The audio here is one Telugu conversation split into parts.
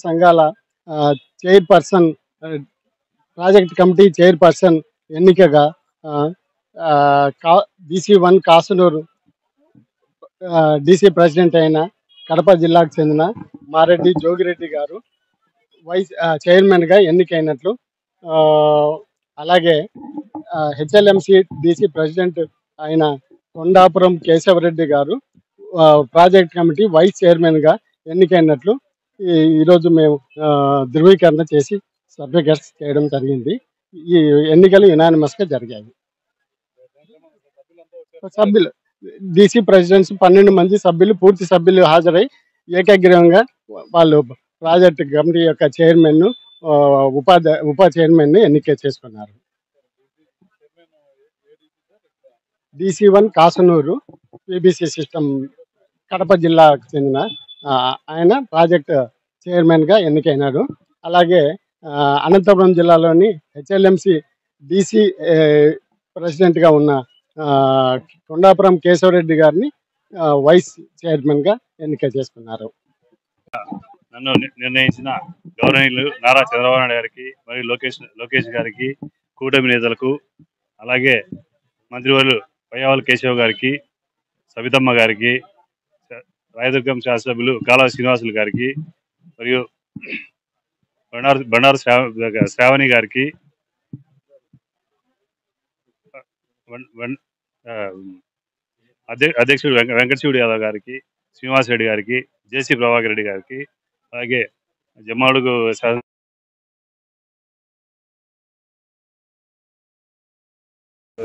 సంఘాల చైర్పర్సన్, ప్రాజెక్ట్ కమిటీ చైర్పర్సన్ ఎన్నికగా DC1 కాసునూరు DC ప్రెసిడెంట్ అయిన కడప జిల్లాకు చెందిన మారెడ్డి జోగిరెడ్డి గారు చైర్మన్గా ఎన్నికైనట్లు, అలాగే HLMC DC ప్రెసిడెంట్ అయిన కొండాపురం కేశవరెడ్డి గారు ప్రాజెక్ట్ కమిటీ వైస్ చైర్మన్గా ఎన్నికైనట్లు ఈరోజు మేము ధృవీకరణ చేసి సర్టిఫికెట్స్ చేయడం జరిగింది. ఈ ఎన్నికలు యునానిమస్గా జరిగాయి. సభ్యులు DC ప్రెసిడెంట్స్ 12 మంది సభ్యులు, పూర్తి సభ్యులు హాజరై ఏకగ్రీవంగా వాళ్ళు ప్రాజెక్ట్ కమిటీ యొక్క చైర్మన్, ఉప చైర్మన్ ఎన్నిక చేసుకున్నారు. DC1 కాసునూరు PBC సిస్టమ్ కడప జిల్లాకు చెందిన ఆయన ప్రాజెక్ట్ చైర్మన్గా ఎన్నికైనారు. అలాగే అనంతపురం జిల్లాలోని HLMC DC ప్రెసిడెంట్గా ఉన్న కొండాపురం కేశవరెడ్డి గారిని వైస్ చైర్మన్గా ఎన్నిక చేసుకున్నారు. నన్ను నిర్ణయించిన గౌరవనీయులు నారా చంద్రబాబు నాయుడు గారికి మరియు లోకేష్ గారికి, కూటమి నేతలకు, అలాగే మంత్రివర్యులు పయ్యావుల కేశవ్ గారికి, సవితమ్మ గారికి, రాయదుర్గం శాసనసభ్యులు కాళా శ్రీనివాసులు గారికి, మరియు బండారు శ్రావణి గారికి, అధ్యక్షుడు వెంకటశివుడు యాదవ్ గారికి, శ్రీనివాస్ రెడ్డి గారికి, JC ప్రభాకర్ రెడ్డి గారికి, అలాగే జమ్మాడుగు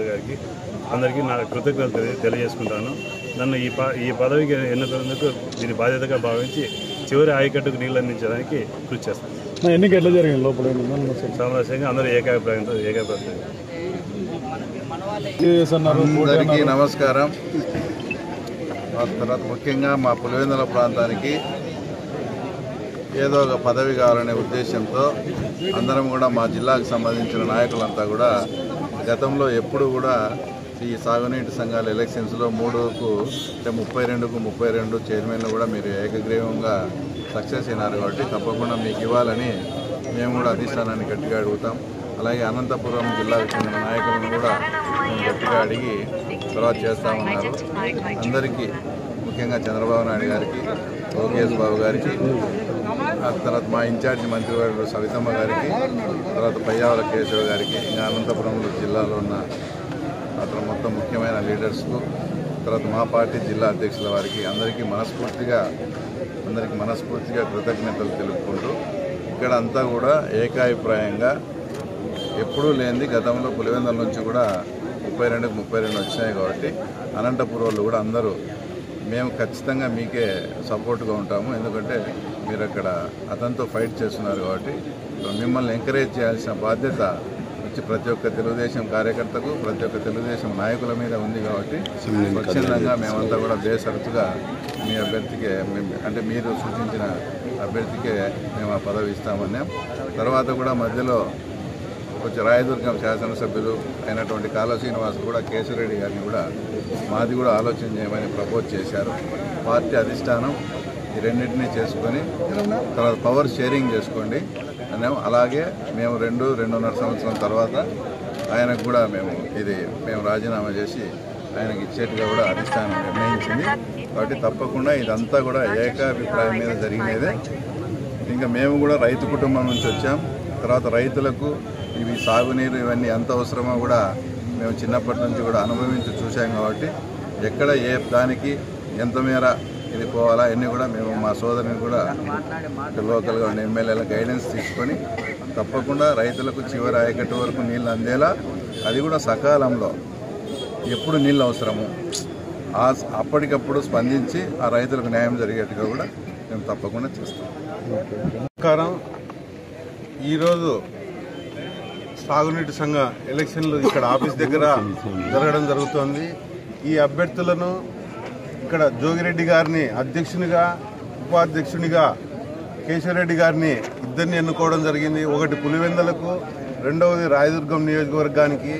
గారికి అందరికీ నా కృతజ్ఞతలు తెలియజేసుకుంటాను. నన్ను ఈ పదవికి ఎన్నుకున్నందుకు దీని బాధ్యతగా భావించి చివరి ఆయకట్టుకు నీళ్ళు అందించడానికి కృషి చేస్తాను. ఎన్నిక ఎట్లా జరిగింది? లోపల సామరస్యంగా అందరూ ఏకాభిప్రాయంతో అందరికీ నమస్కారం. తర్వాత ముఖ్యంగా మా పులివెందుల ప్రాంతానికి ఏదో ఒక పదవి కావాలనే ఉద్దేశంతో అందరం కూడా మా జిల్లాకు సంబంధించిన నాయకులంతా కూడా గతంలో ఎప్పుడు కూడా ఈ సాగునీటి సంఘాల ఎలక్షన్స్లో 3కు అంటే 32 చైర్మన్లు కూడా మీరు ఏకగ్రీవంగా సక్సెస్ అయినారు. కాబట్టి తప్పకుండా మీకు ఇవ్వాలని మేము కూడా అధిష్టానాన్ని గట్టిగా అడుగుతాం. అలాగే అనంతపురం జిల్లాకు చెందిన నాయకులను కూడా మేము గట్టిగా అడిగి తర్వాత చేస్తామన్నారు. అందరికీ ముఖ్యంగా చంద్రబాబు నాయుడు గారికి, లోకేష్ బాబు గారికి, తర్వాత మా ఇన్ఛార్జి మంత్రివర్యులు సవితమ్మ గారికి, తర్వాత పయ్యావుల కేశవ్ గారికి, ఇంకా అనంతపురం జిల్లాలో ఉన్న అతను మొత్తం ముఖ్యమైన లీడర్స్కు, తర్వాత మా పార్టీ జిల్లా అధ్యక్షుల వారికి అందరికీ మనస్ఫూర్తిగా కృతజ్ఞతలు తెలుపుకుంటూ ఇక్కడ అంతా కూడా ఏకాభిప్రాయంగా ఎప్పుడూ లేనిది గతంలో పులివెందుల నుంచి కూడా 32 వచ్చినాయి. కాబట్టి అనంతపురం వాళ్ళు కూడా అందరూ మేము ఖచ్చితంగా మీకే సపోర్ట్గా ఉంటాము. ఎందుకంటే మీరు అక్కడ అతనితో ఫైట్ చేస్తున్నారు. కాబట్టి మిమ్మల్ని ఎంకరేజ్ చేయాల్సిన బాధ్యత వచ్చి ప్రతి ఒక్క తెలుగుదేశం కార్యకర్తకు, ప్రతి ఒక్క తెలుగుదేశం నాయకుల మీద ఉంది. కాబట్టి స్వచ్ఛందంగా మేమంతా కూడా బేసరతుగా మీ అభ్యర్థికే, అంటే మీరు సూచించిన అభ్యర్థికే మేము ఆ పదవి ఇస్తామన్నాం. తర్వాత కూడా మధ్యలో కొంచెం రాయదుర్గం శాసనసభ్యులు అయినటువంటి కాళా శ్రీనివాస్ కూడా కేశవరెడ్డి గారిని కూడా మాది కూడా ఆలోచన చేయమని ప్రపోజ్ చేశారు. పార్టీ అధిష్టానం ఈ రెండింటినీ చేసుకొని తర్వాత పవర్ షేరింగ్ చేసుకోండి అన్నాము. అలాగే మేము 2.5 సంవత్సరం తర్వాత ఆయనకు కూడా మేము రాజీనామా చేసి ఆయనకి ఇచ్చేట్టుగా కూడా అధిష్టానం నిర్ణయించింది. కాబట్టి తప్పకుండా ఇదంతా కూడా ఏకాభిప్రాయం మీద జరిగినదే. ఇంకా మేము కూడా రైతు కుటుంబం నుంచి వచ్చాం. తర్వాత రైతులకు ఇవి సాగునీరు ఇవన్నీ ఎంత అవసరమో కూడా మేము చిన్నప్పటి నుంచి కూడా అనుభవించి చూసాం. కాబట్టి ఎక్కడ ఏ దానికి ఎంత మేర ఇది పోవాలా అన్నీ కూడా మేము మా సోదరుని కూడా లోకల్గా ఉన్న ఎమ్మెల్యేల గైడెన్స్ తీసుకొని తప్పకుండా రైతులకు చివరి ఆయకట్టు వరకు నీళ్ళు అందేలా, అది కూడా సకాలంలో ఎప్పుడు నీళ్ళు అవసరము అప్పటికప్పుడు స్పందించి ఆ రైతులకు న్యాయం జరిగేట్టుగా కూడా మేము తప్పకుండా చేస్తాం. ఈరోజు సాగునీటి సంఘ ఎలక్షన్లు ఇక్కడ ఆఫీస్ దగ్గర జరగడం జరుగుతోంది. ఈ అభ్యర్థులను ఇక్కడ జోగిరెడ్డి గారిని అధ్యక్షునిగా, ఉపాధ్యక్షునిగా కేశవరెడ్డి గారిని ఇద్దరిని ఎన్నుకోవడం జరిగింది. ఒకటి పులివెందులకు, రెండవది రాయదుర్గం నియోజకవర్గానికి.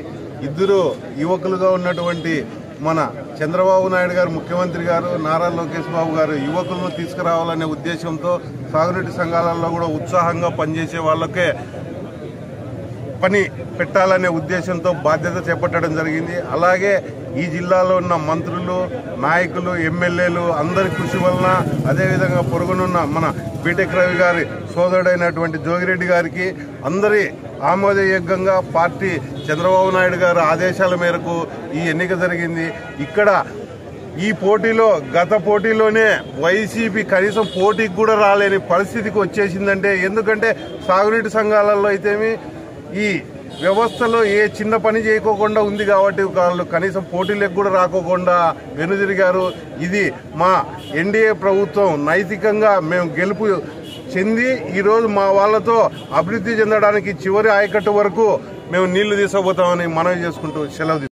ఇద్దరు యువకులుగా ఉన్నటువంటి మన చంద్రబాబు నాయుడు గారు, ముఖ్యమంత్రి గారు, నారా లోకేష్ బాబు గారు యువకులను తీసుకురావాలనే ఉద్దేశంతో సాగునీటి సంఘాలలో కూడా ఉత్సాహంగా పనిచేసే వాళ్ళకే పని పెట్టాలనే ఉద్దేశంతో బాధ్యత చేపట్టడం జరిగింది. అలాగే ఈ జిల్లాలో ఉన్న మంత్రులు, నాయకులు, ఎమ్మెల్యేలు అందరి కృషి వలన, అదేవిధంగా పొరుగునున్న మన బీటెక్ రవి గారి సోదరుడైనటువంటి జోగిరెడ్డి గారికి అందరి ఆమోదయోగ్యంగా పార్టీ చంద్రబాబు నాయుడు గారి ఆదేశాల మేరకు ఈ ఎన్నిక జరిగింది. ఇక్కడ ఈ పోటీలో గత పోటీలోనే వైసీపీ కనీసం పోటీకి కూడా రాలేని పరిస్థితికి వచ్చేసిందంటే, ఎందుకంటే సాగునీటి సంఘాలలో అయితేమి ఈ వ్యవస్థలో ఏ చిన్న పని చేయకోకుండా ఉంది కాబట్టి వాళ్ళు కనీసం పోటీలకు కూడా రాకోకుండా వెనుదిరిగారు. ఇది మా ఎన్డీఏ ప్రభుత్వం నైతికంగా మేము గెలుపు చెంది ఈరోజు మా వాళ్ళతో అభివృద్ధి చెందడానికి చివరి ఆయకట్టు వరకు మేము నీళ్లు తీసుకుపోతామని మనవి చేసుకుంటూ సెలవు